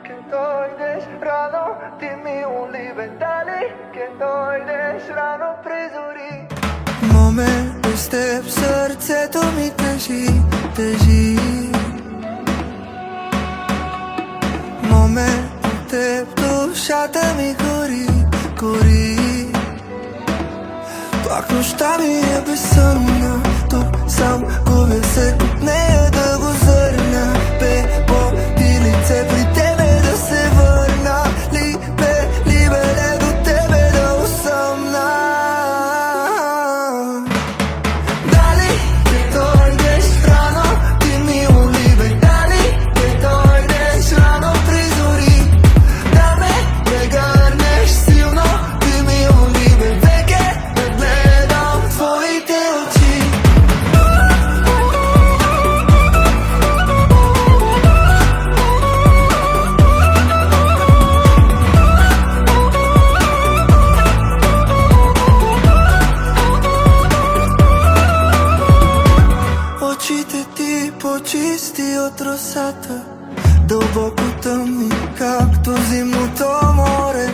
que dojdes rano, ti mi ulive. Dali, que dojdes rano pri zori. Момент без теб сърцето ми тежи, тежи. Момент без теб душата ми гори, гори. Пак нощта ми е безсънна, тук сам губя се от нея да го зърна. Бебо, ти лице при тебе да се върна. Либе, либе, до тебе да усъмна. Дали, че дойдеш рано, ти ми улибе. Дали, че дойдеш рано при зори. Да ме прегърнеш силно, ти ми улибе. Веке да гледам твоите очи. Очите ти по-чисти от росата, дълбоко тъмни, както зимното море.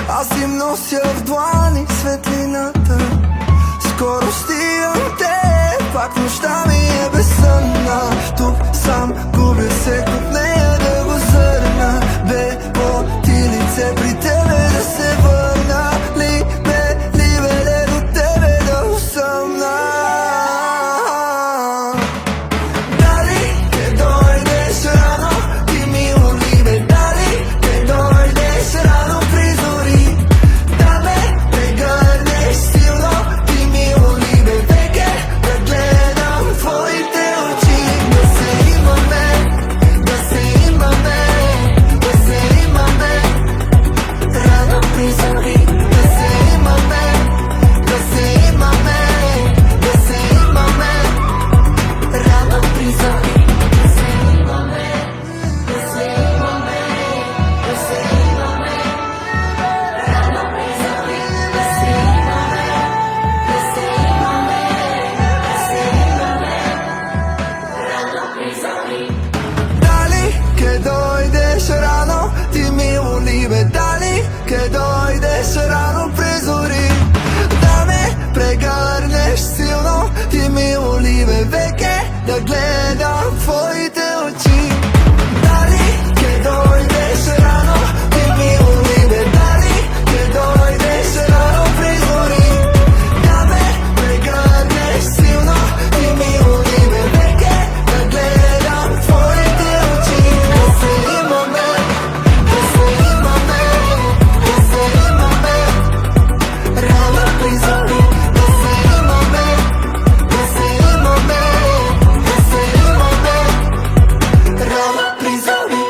Аз им нося в длани светлината. Скоро стигам те, пак нощта ми е безсънна. Тук сам губя се от нея да го зърна. Бебо, ти лице при тебе да се върна. Либе, либе, до тебе да усъмна. Дали, че дойдеш рано, ти ми улибе. Дали, че дойдеш рано при зори. Да ме прегърнеш силно, ти ми улибе. Веке да гледам твоите очи. Да се имаме, да се имаме, да се имаме рано при зори. Да се имаме, да се имаме, да се имаме рано при зори. Да се имаме, да се имаме, да се имаме рано при зори. Да се имаме, да се имаме, да се имаме рано при зори. Дали, че дойдеш рано, ти ми улибе. Дали, че дойдеш рано при зори. Да ме прегърнеш силно, ти ми улибе. Веке да гледам твоите очи. Дали, че дойдеш рано, ти ми улибе. Дали, че дойдеш рано при зори. Да ме прегърнеш силно, ти ми улибе. Веке да гледам твоите очи. Да се имаме, да се имаме, да се имаме рано при зори. Да се имаме, да се имаме, да се имаме рано при зори.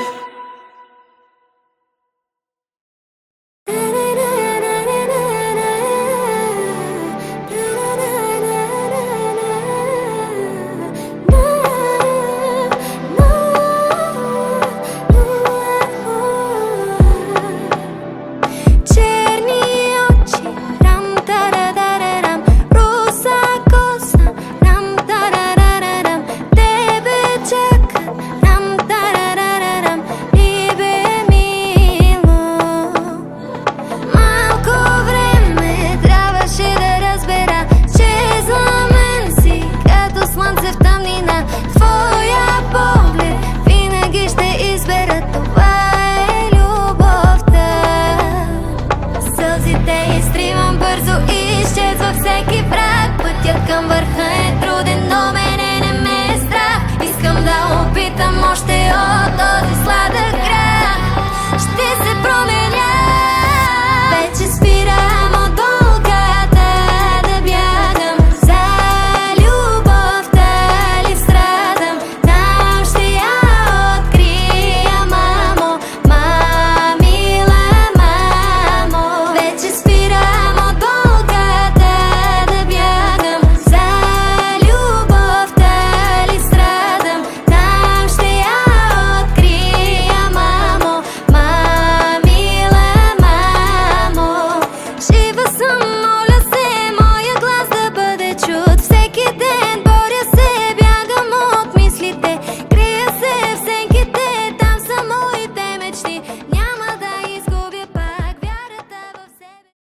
Черни очи, рам тарадарарам, руса коса, рам тарадарарам, тебе чакам, рам тарадарарам, либе мило. Малко време трябваше да разбера, че за мен си като слънце в тъмнина. Твоя поглед винаги ще избера, това е любовта. Сълзите изтривам бързо и изчезва всеки враг. Пътят към върха